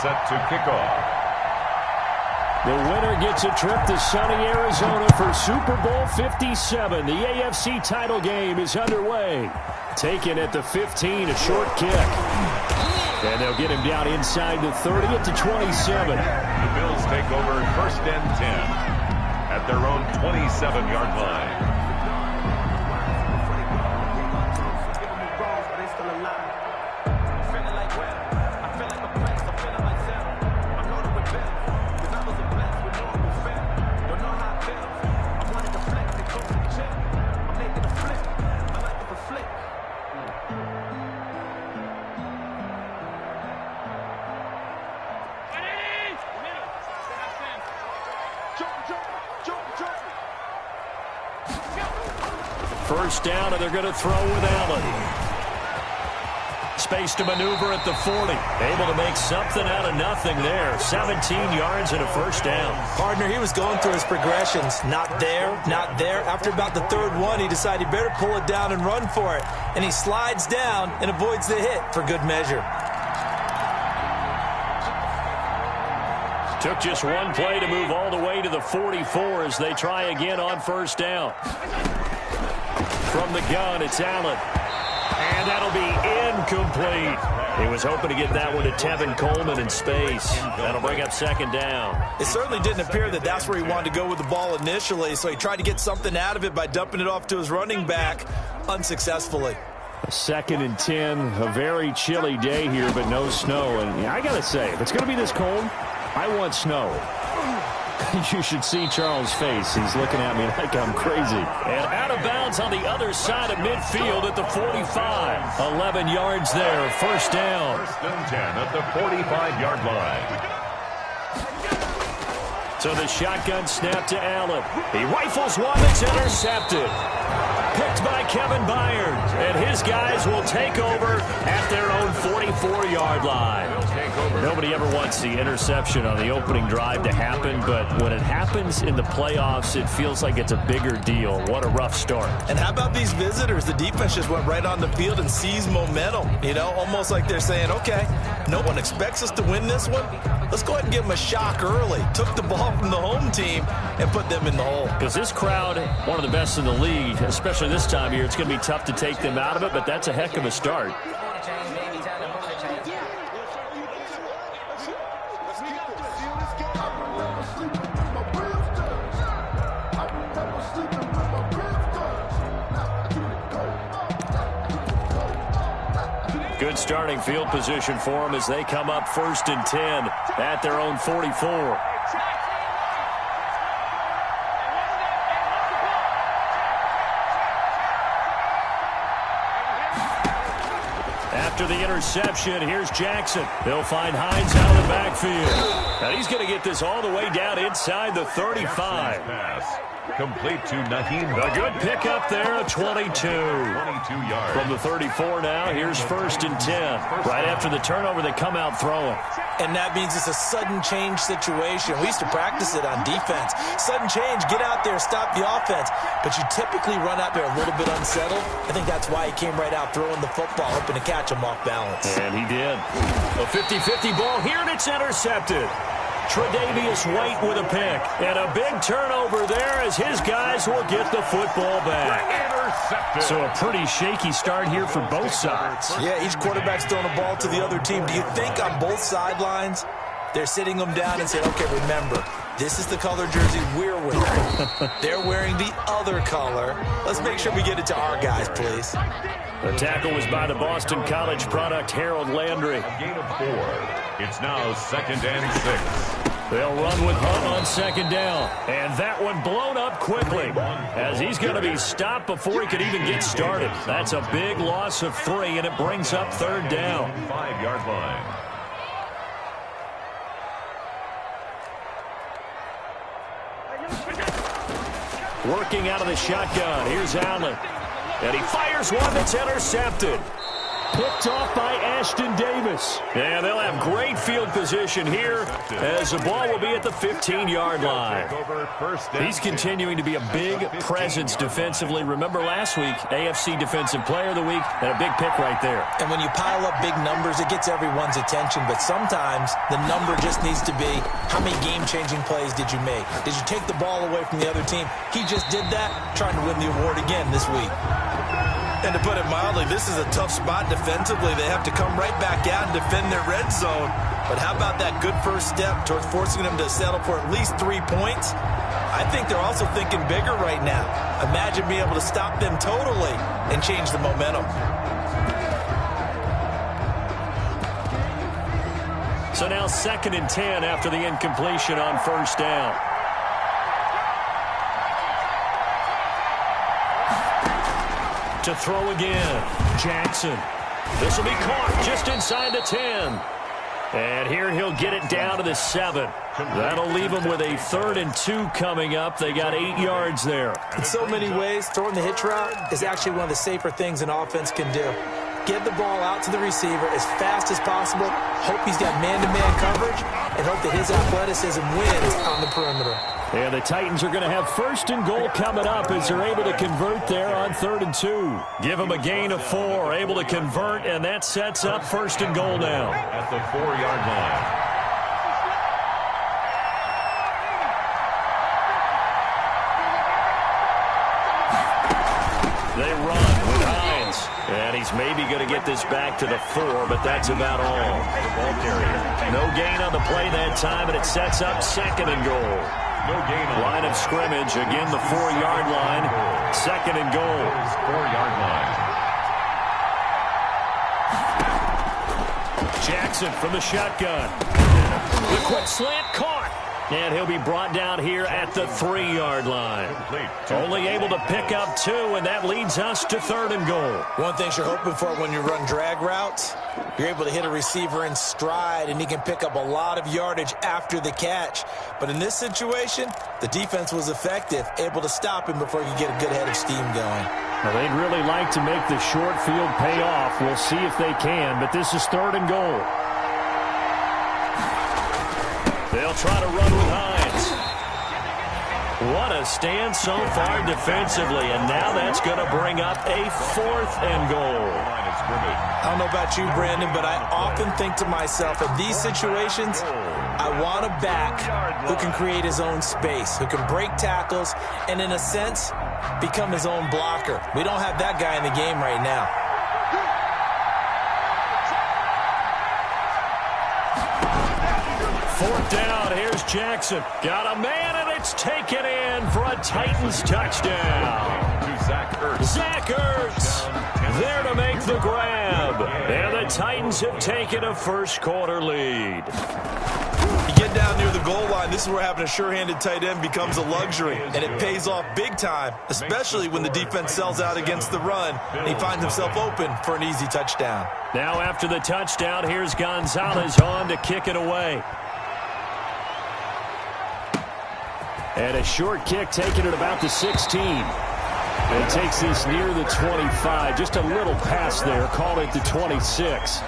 set to kick off. The winner gets a trip to sunny Arizona for Super Bowl 57. The AFC title game is underway. Taken at the 15, a short kick. And they'll get him down inside the 30 at the 27. The Bills take over 1st and 10 at their own 27-yard line. First down, and they're going to throw with Allen. Space to maneuver at the 40. Able to make something out of nothing there. 17 yards and a first down. Partner, he was going through his progressions. Not there, not there. After about the 3rd one, he decided he better pull it down and run for it. And he slides down and avoids the hit for good measure. Took just one play to move all the way to the 44 as they try again on first down. From the gun, it's Allen. And that'll be incomplete. He was hoping to get that one to Tevin Coleman in space. That'll bring up 2nd down. It certainly didn't appear that that's where he wanted to go with the ball initially, so he tried to get something out of it by dumping it off to his running back unsuccessful. 2nd and 10, a very chilly day here, but no snow. And I got to say, if it's going to be this cold, I want snow. You should see Charles' face. He's looking at me like I'm crazy. And out of bounds on the other side of midfield at the 45. 11 yards there, first down. 1st and 10 at the 45-yard line. So the shotgun snap to Allen. He rifles one that's intercepted. Picked by Kevin Byard. And his guys will take over at their own 44-yard line. Nobody ever wants the interception on the opening drive to happen, but when it happens in the playoffs, it feels like it's a bigger deal. What a rough start. And how about these visitors? The defense just went right on the field and seized momentum. You know, almost like they're saying, okay, no one expects us to win this one. Let's go ahead and give them a shock early. Took the ball from the home team and put them in the hole. Because this crowd, one of the best in the league, especially this time of year, it's going to be tough to take them out of it, but that's a heck of a start. Good starting field position for them as they come up 1st and 10 at their own 44. After the interception, here's Jackson. They'll find Hines out of the backfield. And he's going to get this all the way down inside the 35. Pass complete to Naheem. A good pickup there, a 22. 22 yards. From the 34 now, here's 1st and 10. Right after the turnover, they come out throwing. And that means it's a sudden change situation. We used to practice it on defense. Sudden change, get out there, stop the offense. But you typically run out there a little bit unsettled. I think that's why he came right out throwing the football, hoping to catch him off balance. And he did. A 50-50 ball here, and it's intercepted. Tre'Davious White with a pick. And a big turnover there as his guys will get the football back. Intercepted. So a pretty shaky start here for both sides. Yeah, each quarterback's throwing a ball to the other team. Do you think on both sidelines they're sitting them down and saying, okay, remember, this is the color jersey we're wearing. They're wearing the other color. Let's make sure we get it to our guys, please. The tackle was by the Boston College product, Harold Landry. A gain of 4. It's now 2nd and 6. They'll run with Hunt on 2nd down. And that one blown up quickly as he's going to be stopped before he could even get started. That's a big loss of 3, and it brings up 3rd down. 5-yard line. Working out of the shotgun. Here's Allen. And he fires one that's intercepted. picked off by Ashton Davis. And they'll have great field position here as the ball will be at the 15-yard line. He's continuing to be a big presence defensively. Remember last week, AFC Defensive Player of the Week, and a big pick right there. And when you pile up big numbers, it gets everyone's attention. But sometimes the number just needs to be, how many game-changing plays did you make? Did you take the ball away from the other team? He just did that, trying to win the award again this week. And to put it mildly, this is a tough spot defensively. They have to come right back out and defend their red zone. But how about that good first step towards forcing them to settle for at least 3 points? I think they're also thinking bigger right now. Imagine being able to stop them totally and change the momentum. So now 2nd and 10 after the incompletion on first down. To throw again, Jackson. This will be caught just inside the 10. And here he'll get it down to the 7. That'll leave him with a 3rd and 2 coming up. They got 8 yards there. In so many ways, throwing the hitch route is actually one of the safer things an offense can do. Get the ball out to the receiver as fast as possible, hope he's got man-to-man coverage, and hope that his athleticism wins on the perimeter. And the Titans are going to have 1st and goal coming up as they're able to convert there on 3rd and 2. Give them a gain of 4, able to convert, and that sets up 1st and goal now. At the 4-yard line. They run with Hines. And he's maybe going to get this back to the 4, but that's about all. Ball carrier. No gain on the play that time, and it sets up 2nd and goal. No gain on line of scrimmage. Again, the 4-yard line. 2nd and goal. 4-yard line. Jackson from the shotgun. The quick slant caught. And he'll be brought down here at the 3-yard line. Only able to pick up 2, and that leads us to 3rd and goal. One thing you're hoping for when you run drag routes, you're able to hit a receiver in stride, and he can pick up a lot of yardage after the catch. But in this situation, the defense was effective, able to stop him before he could get a good head of steam going. Now, they'd really like to make the short field pay off. We'll see if they can, but this is 3rd and goal. They'll try to run with Hines. What a stand so far defensively, and now that's going to bring up a 4th and goal. I don't know about you, Brandon, but I often think to myself, in these situations, I want a back who can create his own space, who can break tackles, and in a sense, become his own blocker. We don't have that guy in the game right now. Fourth down, here's Jackson. Got a man, and it's taken in for a Titans touchdown. To Zach Ertz. Zach Ertz there to make the grab. And the Titans have taken a first-quarter lead. You get down near the goal line, this is where having a sure-handed tight end becomes a luxury, and it pays off big time, especially when the defense sells out against the run, and he finds himself open for an easy touchdown. Now after the touchdown, here's Gonzalez on to kick it away. And a short kick taken at about the 16. And takes this near the 25. Just a little pass there. Call it the 26.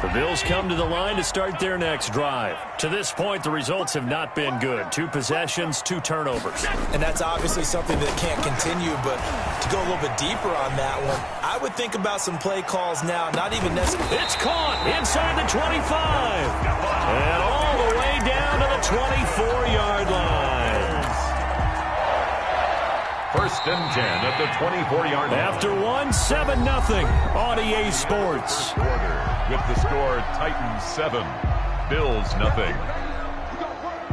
The Bills come to the line to start their next drive. To this point, the results have not been good. 2 possessions, 2 turnovers. And that's obviously something that can't continue, but to go a little bit deeper on that one, I would think about some play calls now, not even necessarily. It's caught inside the 25. And all the way down to the 24-yard line. 1st and 10 at the 24-yard line. After 1, 7-0 on EA Sports. With the score, Titans 7, Bills 0.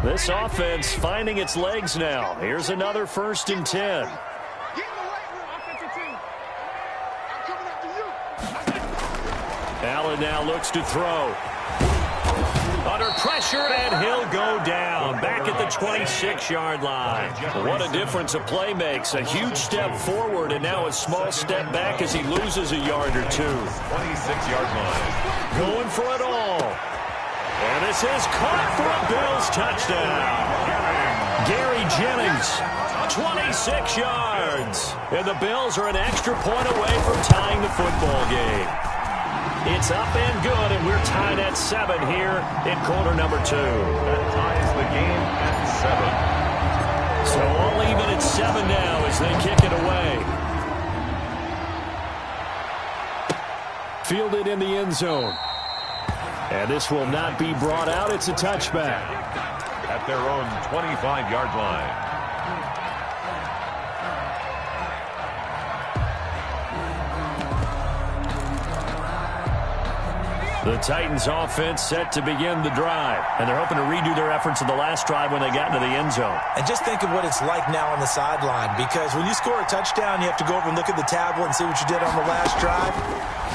This offense finding its legs now. Here's another 1st and 10. Allen now looks to throw. Under pressure, and he'll go down. Back at the 26-yard line. What a difference a play makes. A huge step forward, and now a small step back as he loses a yard or 2. 26-yard line. Going for it all. And this is caught for a Bills touchdown. Gary Jennings 26 yards. And the Bills are an extra point away from tying the football game. It's up and good, and we're tied at 7 here in quarter number 2. That ties the game at 7. So all even at 7 now as they kick it away. Fielded in the end zone. And this will not be brought out. It's a touchback. At their own 25-yard line. The Titans offense set to begin the drive. And they're hoping to redo their efforts in the last drive when they got into the end zone. And just think of what it's like now on the sideline, because when you score a touchdown, you have to go over and look at the tablet and see what you did on the last drive.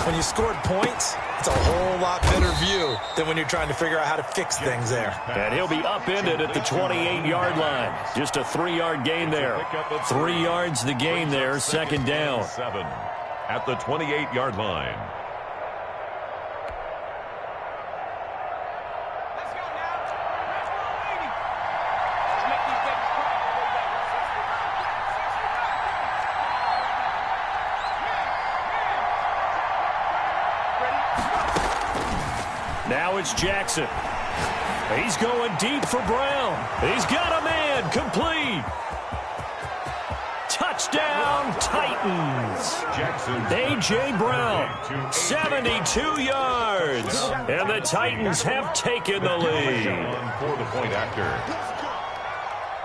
When you scored points, it's a whole lot better view than when you're trying to figure out how to fix things there. And he'll be upended at the 28-yard line. Just a 3-yard gain there. 3 yards the gain there, second down. 7 at the 28-yard line. Now it's Jackson. He's going deep for Brown. He's got a man, complete. Touchdown, Titans. A.J. Brown, 72 yards. And the Titans have taken the lead. For the point after.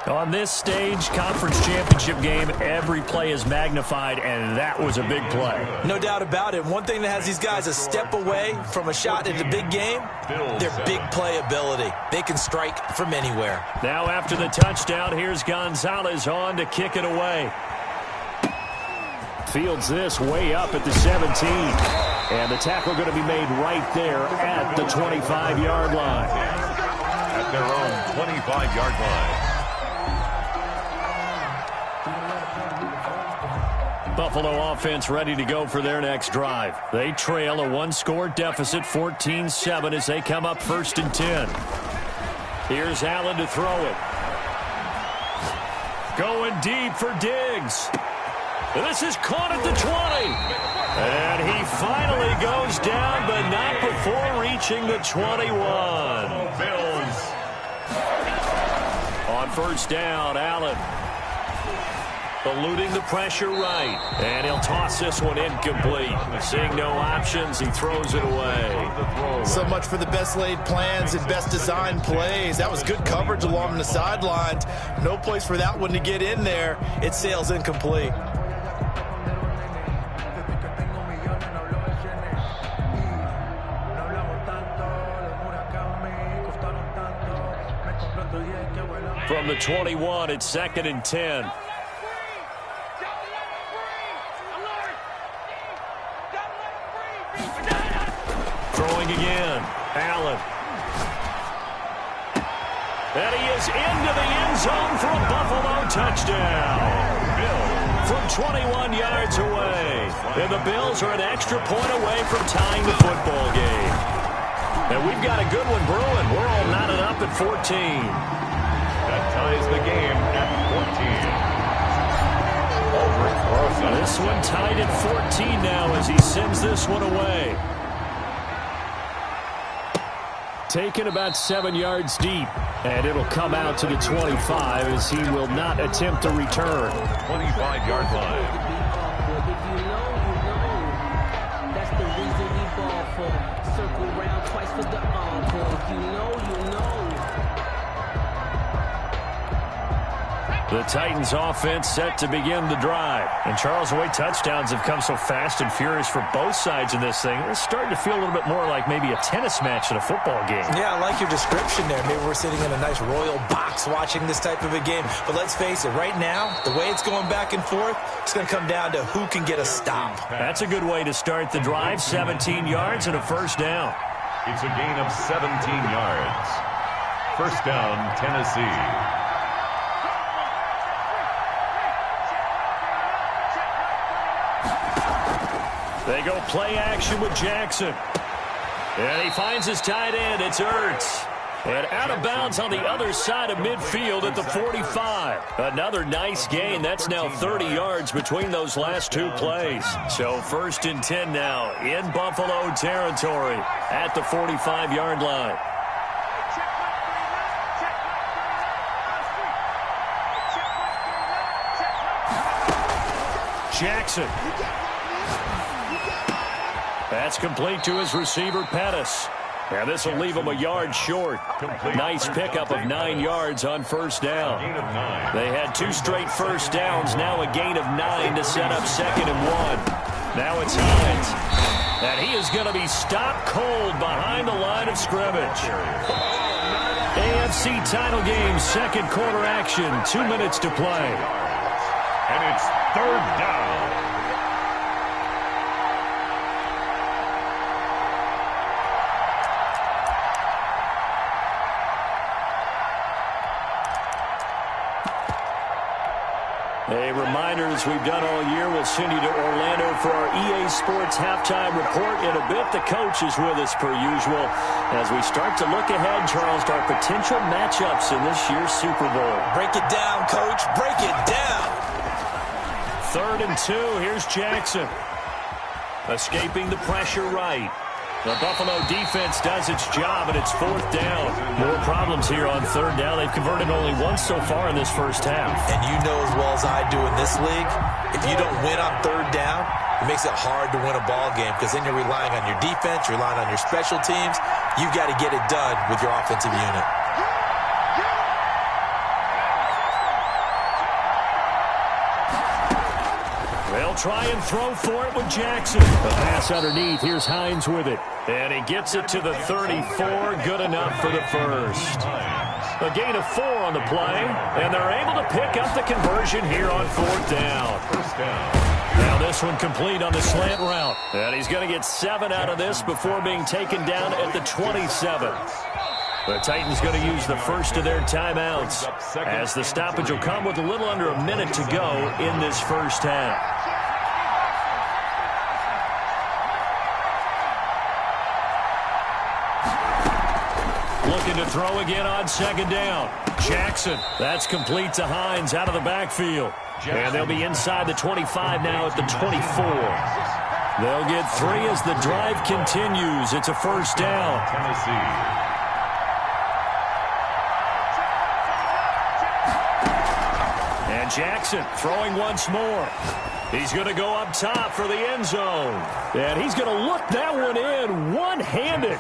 On this stage, conference championship game, every play is magnified, and that was a big play. No doubt about it. One thing that has these guys a step away from a shot at the big game, their big play ability. They can strike from anywhere. Now after the touchdown, here's Gonzalez on to kick it away. Fields this way up at the 17. And the tackle going to be made right there at the 25-yard line. At their own 25-yard line. Buffalo offense ready to go for their next drive. They trail a one-score deficit, 14-7, as they come up 1st and 10. Here's Allen to throw it. Going deep for Diggs. This is caught at the 20. And he finally goes down, but not before reaching the 21. Bills. On 1st down, Allen. Eluding the pressure right. And he'll toss this one incomplete. Seeing no options, he throws it away. So much for the best laid plans and best designed plays. That was good coverage along the sidelines. No place for that one to get in there. It sails incomplete. From the 21, it's 2nd and 10. Throwing again. Allen. And he is into the end zone for a Buffalo touchdown. From 21 yards away. And the Bills are an extra point away from tying the football game. And we've got a good one brewing. We're all knotted up at 14. That ties the game at 14. This one tied at 14 now as he sends this one away. Taken about 7 yards deep, and it'll come out to the 25 as he will not attempt a return. 25-yard line. If you know, that's the reason we ball for. Circle round twice for the encore. You know. The Titans offense set to begin the drive. And Charles, the way touchdowns have come so fast and furious for both sides in this thing, it's starting to feel a little bit more like maybe a tennis match in a football game. Yeah, I like your description there. Maybe we're sitting in a nice royal box watching this type of a game. But let's face it, right now, the way it's going back and forth, it's going to come down to who can get a stop. That's a good way to start the drive. 17 yards and a 1st down. It's a gain of 17 yards. 1st down, Tennessee. They go play action with Jackson. And he finds his tight end. It's Ertz. And out of bounds on the other side of midfield at the 45. Another nice gain. That's now 30 yards between those last two plays. So 1st and 10 now in Buffalo territory at the 45-yard line. Jackson. That's complete to his receiver, Pettis. And this will leave him a yard short. Nice pickup of 9 yards on 1st down. They had 2 straight first downs. Now a gain of 9 to set up 2nd and 1. Now it's Hines. And he is going to be stopped cold behind the line of scrimmage. AFC title game, 2nd quarter action. 2 minutes to play. And it's 3rd down. A reminder, as we've done all year, we'll send you to Orlando for our EA Sports halftime report. In a bit, the coach is with us per usual as we start to look ahead, Charles, to our potential matchups in this year's Super Bowl. Break it down, Coach. Break it down. 3rd and 2. Here's Jackson. Escaping the pressure right. The Buffalo defense does its job, and it's 4th down. More problems here on 3rd down. They've converted only once so far in this first half. And you know as well as I do in this league, if you don't win on 3rd down, it makes it hard to win a ball game because then you're relying on your defense, you're relying on your special teams. You've got to get it done with your offensive unit. They'll try and throw for it with Jackson. The pass underneath. Here's Hines with it. And he gets it to the 34. Good enough for the first. A gain of 4 on the play. And they're able to pick up the conversion here on 4th down. Now this one complete on the slant route. And he's going to get 7 out of this before being taken down at the 27. The Titans going to use the first of their timeouts as the stoppage will come with a little under a minute to go in this first half. Looking to throw again on 2nd down. Jackson. That's complete to Hines out of the backfield. And they'll be inside the 25 now at the 24. They'll get 3 as the drive continues. It's a 1st down. Tennessee. Jackson throwing once more. He's going to go up top for the end zone. And he's going to look that one in one-handed.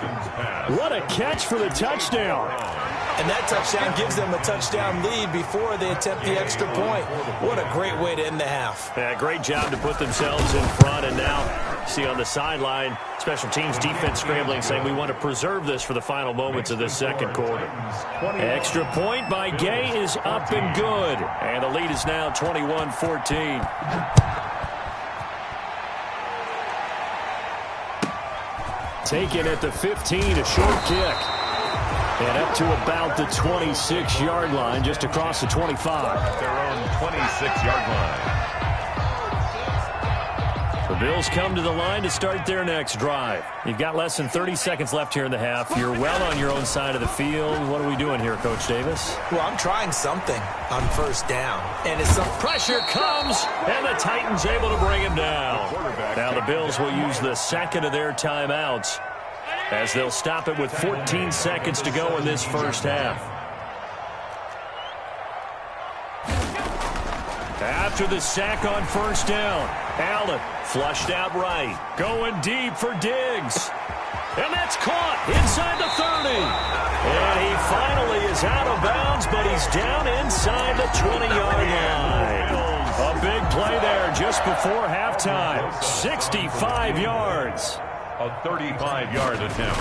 What a catch for the touchdown. And that touchdown gives them a touchdown lead before they attempt the extra point. What a great way to end the half. Yeah, great job to put themselves in front. And now, see on the sideline, special teams defense scrambling, saying we want to preserve this for the final moments of this 2nd quarter. Extra point by Gay is up and good. And the lead is now 21-14. Taken at the 15, a short kick. And up to about the 26-yard line, just across the 25. Their own 26-yard line. The Bills come to the line to start their next drive. You've got less than 30 seconds left here in the half. You're well on your own side of the field. What are we doing here, Coach Davis? Well, I'm trying something on 1st down. And it's some pressure comes, and the Titans able to bring him down. Now the Bills will use the 2nd of their timeouts as they'll stop it with 14 seconds to go in this first half. After the sack on 1st down, Allen flushed out right. Going deep for Diggs. And that's caught inside the 30. And he finally is out of bounds, but he's down inside the 20-yard line. A big play there just before halftime. 65 yards. A 35-yard attempt.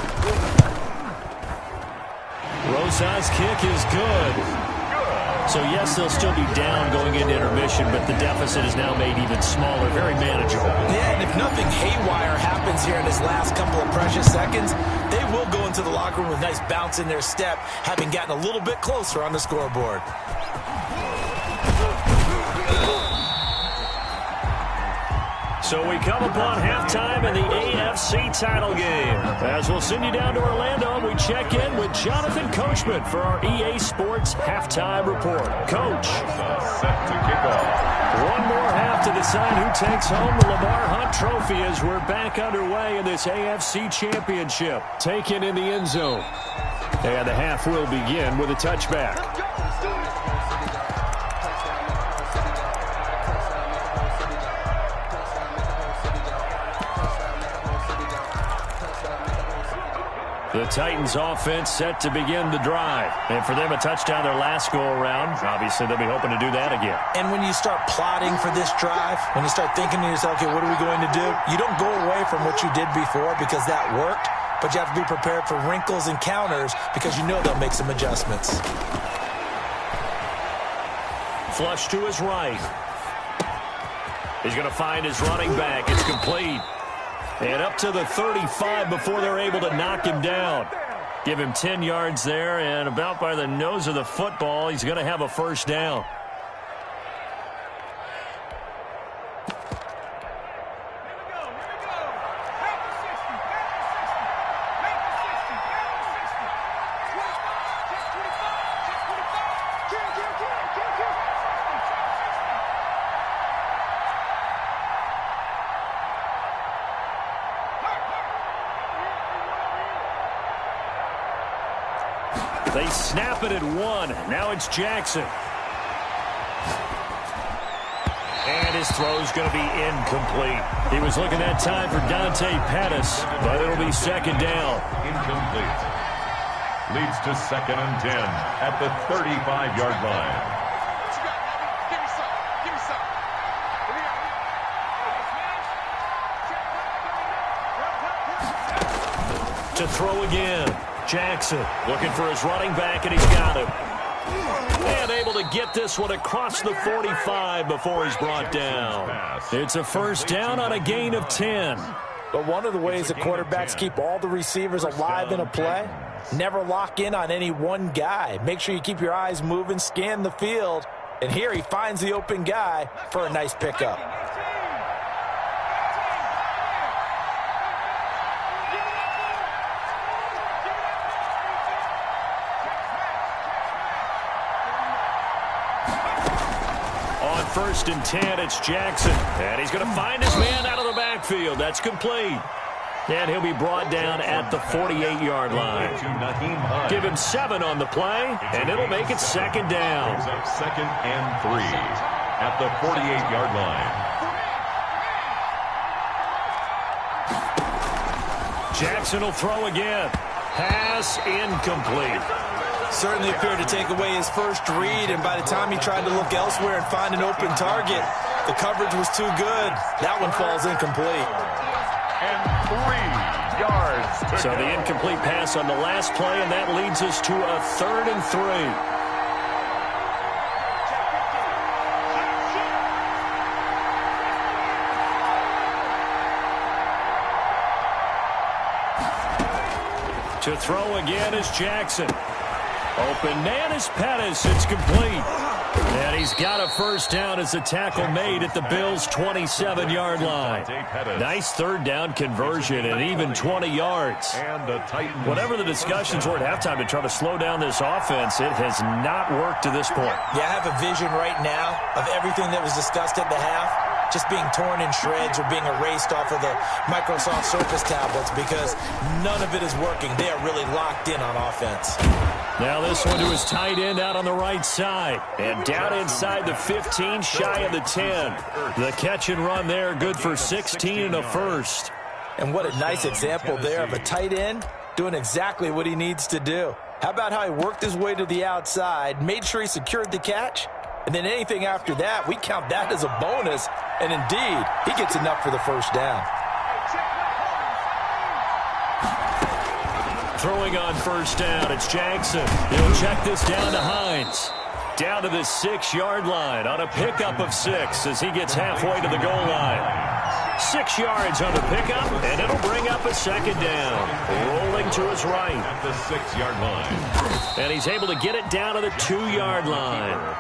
Rosa's kick is good. So, yes, they'll still be down going into intermission, but the deficit is now made even smaller, very manageable. Yeah, and if nothing haywire happens here in this last couple of precious seconds, they will go into the locker room with a nice bounce in their step, having gotten a little bit closer on the scoreboard. So we come upon halftime in the AFC title game. As we'll send you down to Orlando, we check in with Jonathan Coachman for our EA Sports Halftime Report. Coach. Set to kick off. One more half to decide who takes home the Lamar Hunt Trophy as we're back underway in this AFC Championship. Taken in the end zone. And the half will begin with a touchback. The Titans offense set to begin the drive. And for them, a touchdown their last go-around. Obviously, they'll be hoping to do that again. And when you start plotting for this drive, when you start thinking to yourself, okay, what are we going to do? You don't go away from what you did before because that worked, but you have to be prepared for wrinkles and counters because you know they'll make some adjustments. Flush to his right. He's going to find his running back. It's complete. And up to the 35 before they're able to knock him down. Give him 10 yards there, and about by the nose of the football, he's going to have a first down. They snap it at one. Now it's Jackson. And his throw's going to be incomplete. He was looking that time for Dante Pettis, but it'll be second down. Incomplete. Leads to 2nd and 10 at the 35-yard line. To throw again. Jackson looking for his running back, and he's got him. And able to get this one across the 45 before he's brought down. It's a first down on a gain of 10. But one of the ways the quarterbacks keep all the receivers alive in a play, never lock in on any one guy. Make sure you keep your eyes moving, scan the field. And here he finds the open guy for a nice pickup. First and 10, it's Jackson. And he's going to find his man out of the backfield. That's complete. And he'll be brought down at the 48-yard line. Give him 7 on the play, and it'll make it second down. 2nd and 3 at the 48-yard line. Jackson will throw again. Pass incomplete. Certainly appeared to take away his first read, and by the time he tried to look elsewhere and find an open target, the coverage was too good. That one falls incomplete. And 3 yards. So the incomplete pass on the last play, and that leads us to a 3rd and 3. To throw again is Jackson. Open man is Pettis. It's complete. And he's got a first down as a tackle made at the Bills' 27-yard line. Nice third down conversion and even 20 yards. Whatever the discussions were at halftime to try to slow down this offense, it has not worked to this point. Yeah, I have a vision right now of everything that was discussed at the half just being torn in shreds or being erased off of the Microsoft Surface tablets because none of it is working. They are really locked in on offense. Now this one to his tight end out on the right side. And down inside the 15, shy of the 10. The catch and run there, good for 16 and a first. And what a nice example there of a tight end doing exactly what he needs to do. How about how he worked his way to the outside, made sure he secured the catch, and then anything after that, we count that as a bonus. And indeed, he gets enough for the first down. Throwing on first down, it's Jackson. He'll check this down to Hines. Down to the 6-yard line on a pickup of 6 as he gets halfway to the goal line. 6 yards on the pickup, and it'll bring up a second down. Rolling to his right. At the 6-yard line. And he's able to get it down to the 2-yard line.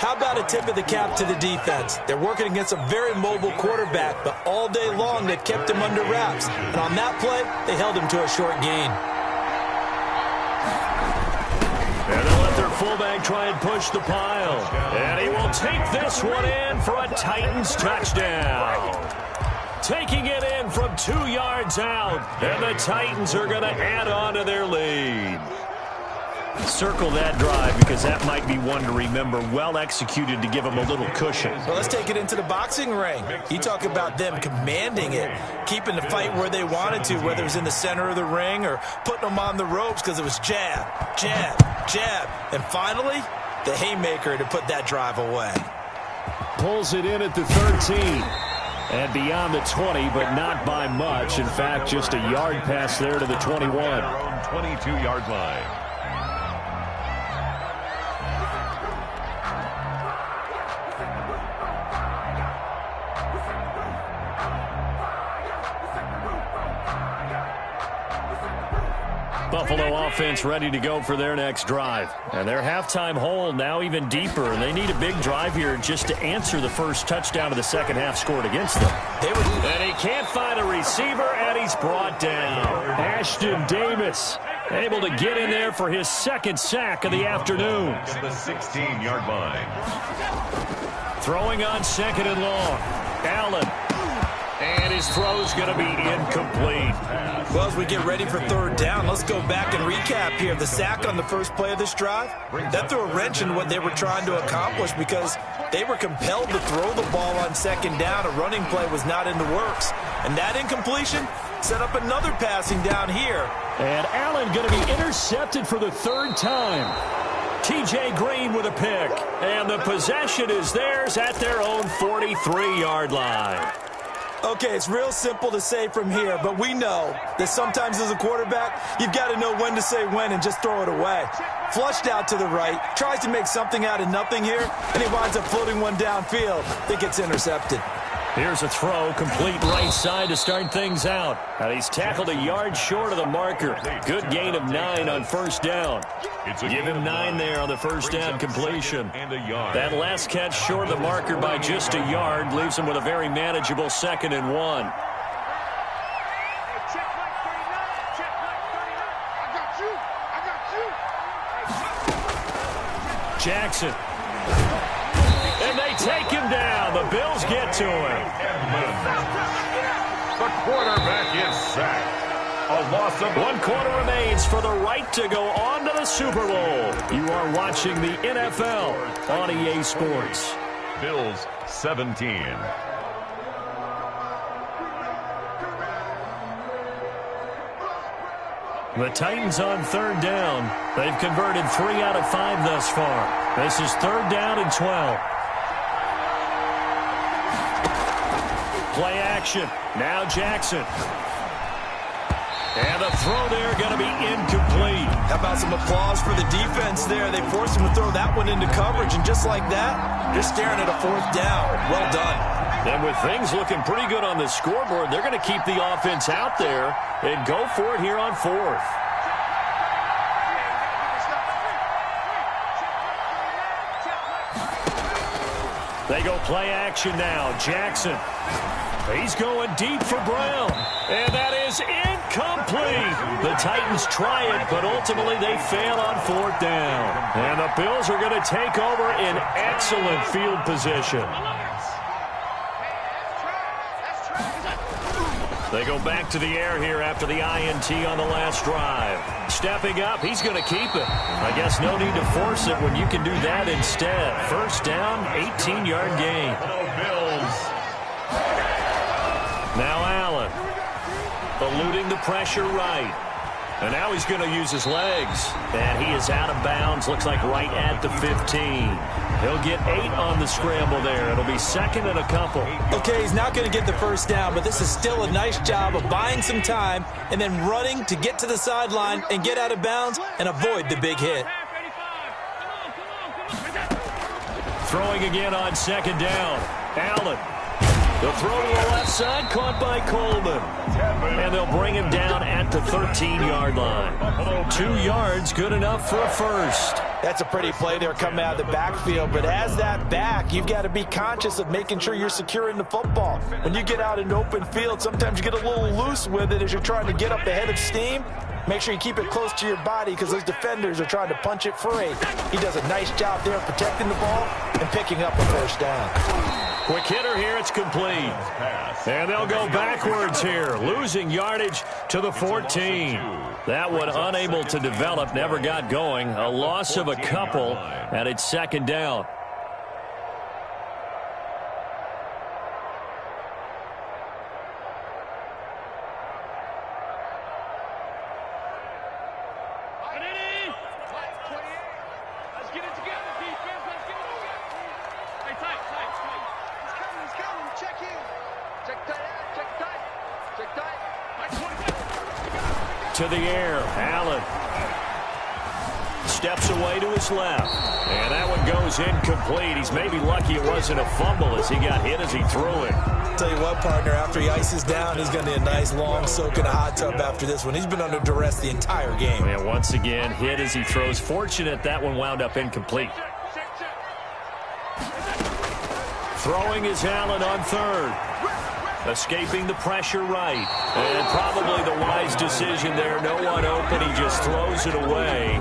How about a tip of the cap to the defense? They're working against a very mobile quarterback, but all day long they kept him under wraps. And on that play, they held him to a short gain. And they'll let their fullback try and push the pile. And he will take this one in for a Titans touchdown. Taking it in from 2 yards out. And the Titans are going to add on to their lead. Circle that drive because that might be one to remember. Well executed to give them a little cushion. Well, let's take it into the boxing ring. You talk about them commanding it, keeping the fight where they wanted to, whether it was in the center of the ring or putting them on the ropes because it was jab, jab, jab. And finally, the haymaker to put that drive away. Pulls it in at the 13. And beyond the 20, but not by much. In fact, just a yard pass there to the 21. 22-yard line. Buffalo offense ready to go for their next drive. And their halftime hole now even deeper. And they need a big drive here just to answer the first touchdown of the second half scored against them. And he can't find a receiver, and he's brought down. Ashton Davis able to get in there for his second sack of the afternoon. At the 16-yard line. Throwing on second and long. Allen. And his throw's going to be incomplete. Well, as we get ready for third down, let's go back and recap here. The sack on the first play of this drive, that threw a wrench in what they were trying to accomplish because they were compelled to throw the ball on second down. A running play was not in the works. And that incompletion set up another passing down here. And Allen going to be intercepted for the third time. T.J. Green with a pick. And the possession is theirs at their own 43-yard line. Okay, it's real simple to say from here, but we know that sometimes as a quarterback, you've got to know when to say when and just throw it away. Flushed out to the right, tries to make something out of nothing here, and he winds up floating one downfield. I think it's intercepted. Here's a throw, complete right side to start things out. And he's tackled a yard short of the marker. Good gain of 9 on first down. Give him 9 there on the first down completion. That last catch short of the marker by just a yard leaves him with a very manageable 2nd and 1. Jackson. And they take him down. The Bills get to him. The quarterback is sacked. A loss of 1 quarter remains for the right to go on to the Super Bowl. You are watching the NFL on EA Sports. Bills 17. The Titans on third down. They've converted 3 out of 5 thus far. This is third down and 12. Play action. Now Jackson. And the throw there going to be incomplete. How about some applause for the defense there? They forced him to throw that one into coverage, and just like that, you're staring at a 4th down. Well done. And with things looking pretty good on the scoreboard, they're going to keep the offense out there and go for it here on 4th. They go play action now. Jackson. He's going deep for Brown. And that is incomplete. The Titans try it, but ultimately they fail on 4th down. And the Bills are going to take over in excellent field position. They go back to the air here after the INT on the last drive. Stepping up, he's going to keep it. I guess no need to force it when you can do that instead. First down, 18-yard gain. Bills. Now Allen, eluding the pressure right. And now he's going to use his legs. And he is out of bounds, looks like right at the 15. He'll get 8 on the scramble there. It'll be 2nd and a couple. Okay, he's not going to get the first down, but this is still a nice job of buying some time and then running to get to the sideline and get out of bounds and avoid the big hit. Throwing again on 2nd down. Allen. The throw to the left side, caught by Coleman. And they'll bring him down at the 13-yard line. 2 yards, good enough for a first. That's a pretty play there coming out of the backfield, but as that back, you've got to be conscious of making sure you're securing the football. When you get out in open field, sometimes you get a little loose with it as you're trying to get up ahead of steam. Make sure you keep it close to your body because those defenders are trying to punch it free. He does a nice job there protecting the ball and picking up a first down. Quick hitter here, it's complete. And they'll go backwards here, losing yardage to the 14. That one unable to develop, never got going. A loss of a couple, and it's second down. To the air, Allen steps away to his left, and that one goes incomplete. He's maybe lucky it wasn't a fumble as he got hit as he threw it. Tell you what, partner, after he ices down, he's going to need a nice long soak in a hot tub after this one. He's been under duress the entire game. And once again, hit as he throws. Fortunate that one wound up incomplete. Throwing is Allen on third. Escaping the pressure right. And probably the wise decision there. No one open. He just throws it away.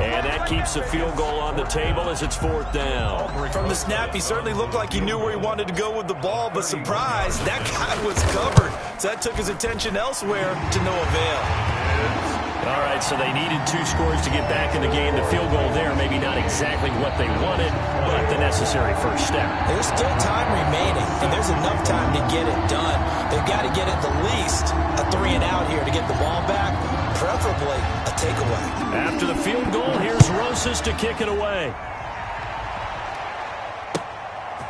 And that keeps the field goal on the table as it's fourth down. From the snap, he certainly looked like he knew where he wanted to go with the ball, but surprise, that guy was covered. So that took his attention elsewhere to no avail. All right, so they needed 2 scores to get back in the game. The field goal there, maybe not exactly what they wanted, but the necessary first step. There's still time remaining, and there's enough time to get it done. They've got to get at the least a 3-and-out here to get the ball back, preferably a takeaway. After the field goal, here's Rosas to kick it away.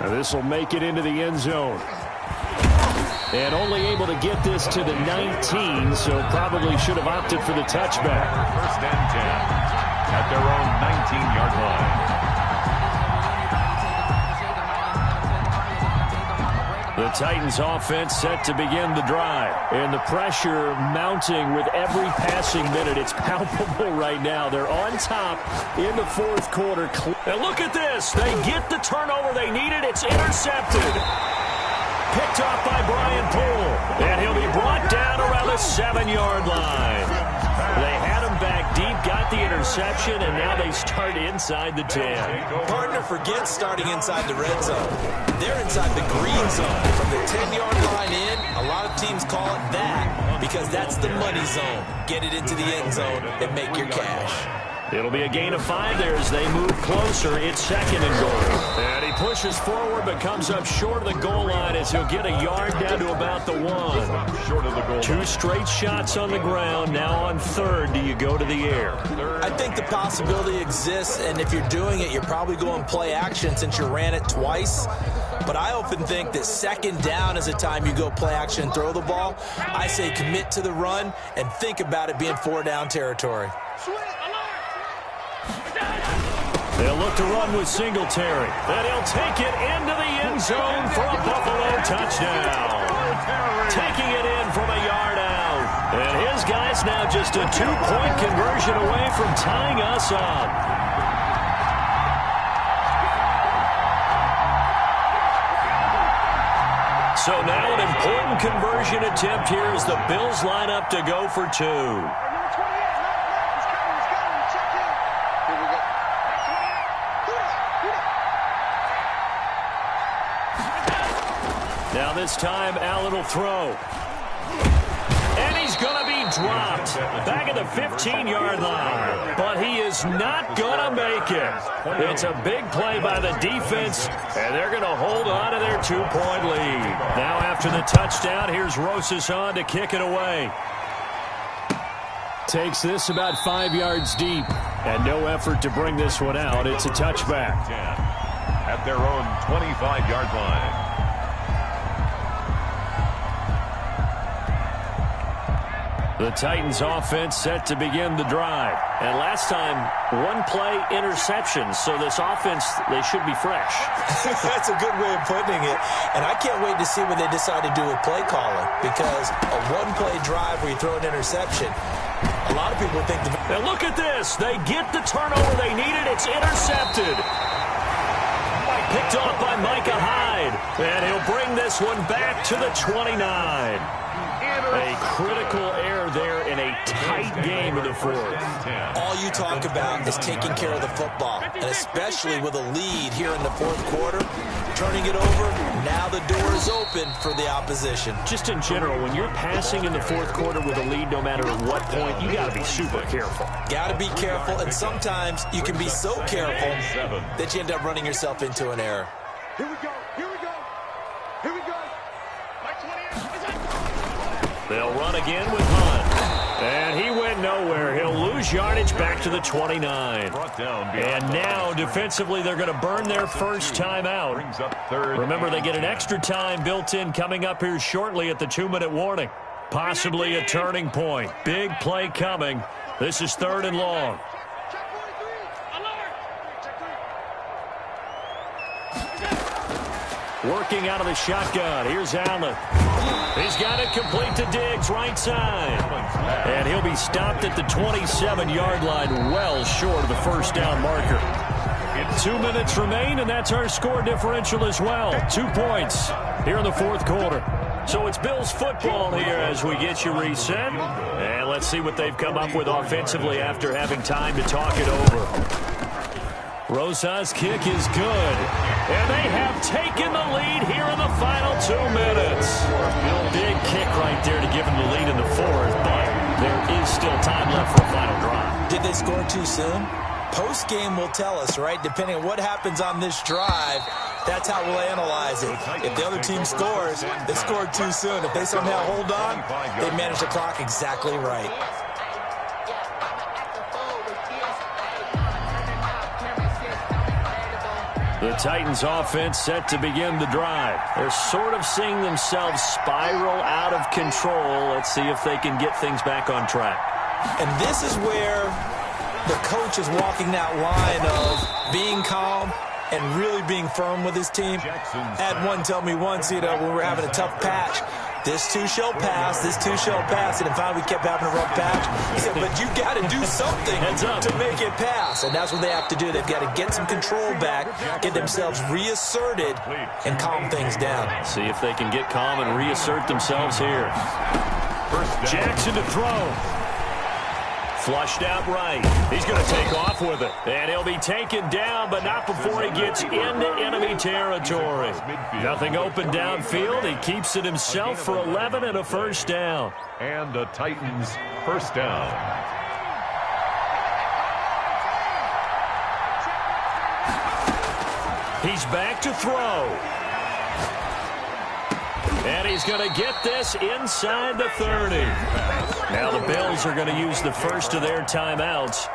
Now this will make it into the end zone. And only able to get this to the 19, so probably should have opted for the touchback. First and 10 at their own 19-yard line. The Titans offense set to begin the drive. And the pressure mounting with every passing minute. It's palpable right now. They're on top in the fourth quarter. And look at this. They get the turnover they needed. It's intercepted. Picked off by Brian Poole. And he'll be brought down around the 7-yard line. They had him back deep, got the interception, and now they start inside the 10. Partner, forget starting inside the red zone. They're inside the green zone. From the 10-yard line in, a lot of teams call it that because that's the money zone. Get it into the end zone and make your cash. It'll be a gain of 5 there as they move closer. It's second and goal. And he pushes forward but comes up short of the goal line as he'll get a yard down to about the 1. Short of the goal. 2 straight shots on the ground. Now on third, do you go to the air? I think the possibility exists, and if you're doing it, you're probably going play action since you ran it twice. But I often think that second down is a time you go play action and throw the ball. I say commit to the run and think about it being 4-down territory. They'll look to run with Singletary. And he'll take it into the end zone for a Buffalo touchdown. Taking it in from a yard out. And his guy's now just a 2-point conversion away from tying us up. So now an important conversion attempt here as the Bills line up to go for 2. Now this time, Allen will throw. And he's going to be dropped back at the 15-yard line. But he is not going to make it. It's a big play by the defense, and they're going to hold on to their 2-point lead. Now after the touchdown, here's Rosas on to kick it away. Takes this about 5 yards deep, and no effort to bring this one out. It's a touchback. At their own 25-yard line. The Titans offense set to begin the drive. And last time, 1-play interception. So this offense, they should be fresh. That's a good way of putting it. And I can't wait to see what they decide to do with play calling. Because a 1-play drive where you throw an interception, a A lot of people think... And look at this. They get the turnover they needed. It's intercepted. Picked off by Micah Hyde. And he'll bring this one back to the 29. A critical error there in a tight game in the fourth. All you talk about is taking care of the football, and especially with a lead here in the fourth quarter, turning it over, now the door is open for the opposition. Just in general, when you're passing in the fourth quarter with a lead, no matter at what point, you got to be super careful. Got to be careful, and sometimes you can be so careful that you end up running yourself into an error. Here we go. Here we go. Here we go. They'll run again with Hunt. And he went nowhere. He'll lose yardage back to the 29. And now, defensively, they're going to burn their first time out. Remember, they get an extra time built in coming up here shortly at the 2-minute warning. Possibly a turning point. Big play coming. This is 3rd and long. Working out of the shotgun. Here's Allen. He's got it complete to Diggs, right side. And he'll be stopped at the 27-yard line, well short of the first down marker. 2 minutes remain, and that's our score differential as well. 2 points here in the fourth quarter. So it's Bills football here as we get you reset. And let's see what they've come up with offensively after having time to talk it over. Rosa's kick is good. And they have taken the lead here in the final 2 minutes. Big kick right there to give them the lead in the fourth, but there is still time left for a final drive. Did they score too soon? Post-game will tell us, right? Depending on what happens on this drive, that's how we'll analyze it. If the other team scores, they scored too soon. If they somehow hold on, they manage the clock exactly right. The Titans offense set to begin the drive. They're sort of seeing themselves spiral out of control. Let's see if they can get things back on track. And this is where the coach is walking that line of being calm and really being firm with his team. I had one tell me once, when we were having a tough patch, this too shall pass, this too shall pass. And finally we kept having a rough patch. He said, but you got to do something to make it pass. And that's what they have to do. They've got to get some control back, get themselves reasserted, and calm things down. See if they can get calm and reassert themselves here. Jackson to throw. Flushed out right. He's going to take off with it. And he'll be taken down, but not before he gets into enemy territory. Nothing open downfield. He keeps it himself for 11 and a first down. And the Titans first down. He's back to throw. And he's going to get this inside the 30. Now the Bills are going to use the first of their timeouts.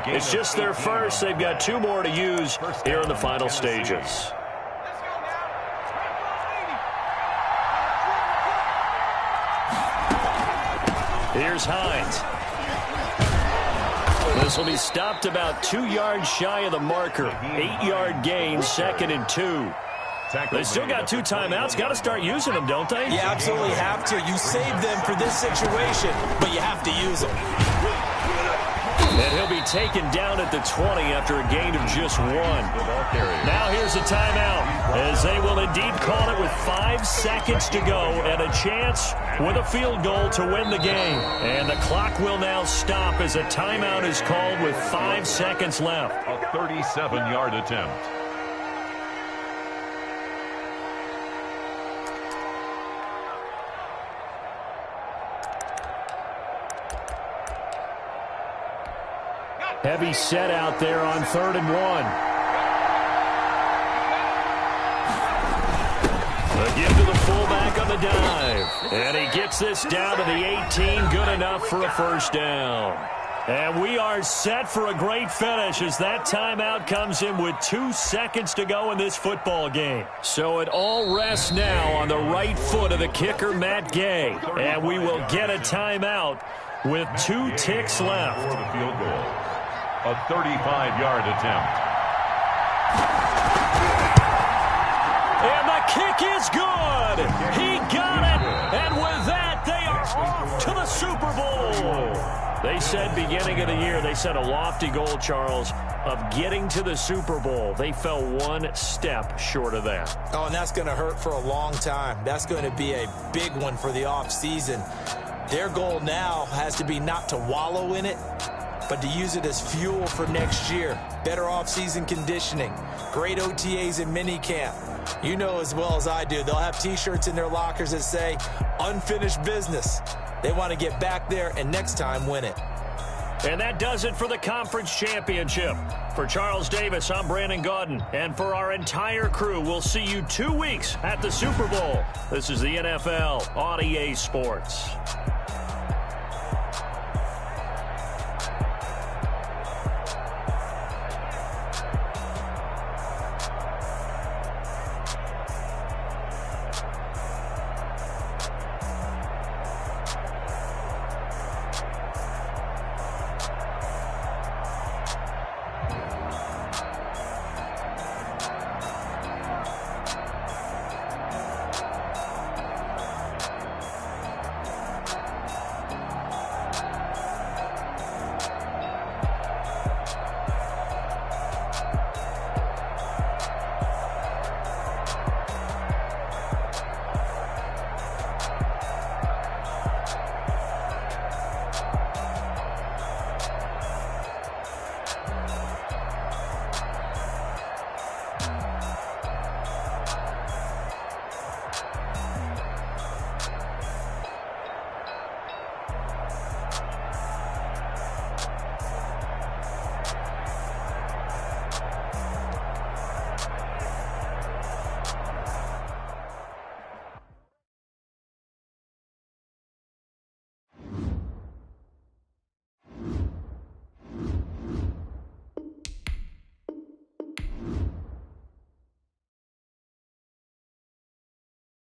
It's just their first. They've got 2 more to use here in the final stages. Here's Hines. This will be stopped about 2 yards shy of the marker. 8-yard gain, 2nd and 2. They still got 2 timeouts. Got to start using them, don't they? You absolutely have to. You save them for this situation, but you have to use them. And he'll be taken down at the 20 after a gain of just 1. Now here's a timeout, as they will indeed call it with 5 seconds to go and a chance with a field goal to win the game. And the clock will now stop as a timeout is called with 5 seconds left. A 37-yard attempt. Heavy set out there on 3rd and 1. A give to the fullback on the dive. And he gets this down to the 18. Good enough for a first down. And we are set for a great finish as that timeout comes in with 2 seconds to go in this football game. So it all rests now on the right foot of the kicker, Matt Gay. And we will get a timeout with 2 ticks left. For the field goal. A 35-yard attempt. And the kick is good. He got it. And with that, they are off to the Super Bowl. They said beginning of the year, they set a lofty goal, Charles, of getting to the Super Bowl. They fell one step short of that. Oh, and that's going to hurt for a long time. That's going to be a big one for the offseason. Their goal now has to be not to wallow in it, but to use it as fuel for next year. Better offseason conditioning, great OTAs and minicamp. You know as well as I do, they'll have T-shirts in their lockers that say, unfinished business. They want to get back there and next time win it. And that does it for the conference championship. For Charles Davis, I'm Brandon Gaudin. And for our entire crew, we'll see you 2 weeks at the Super Bowl. This is the NFL on EA Sports.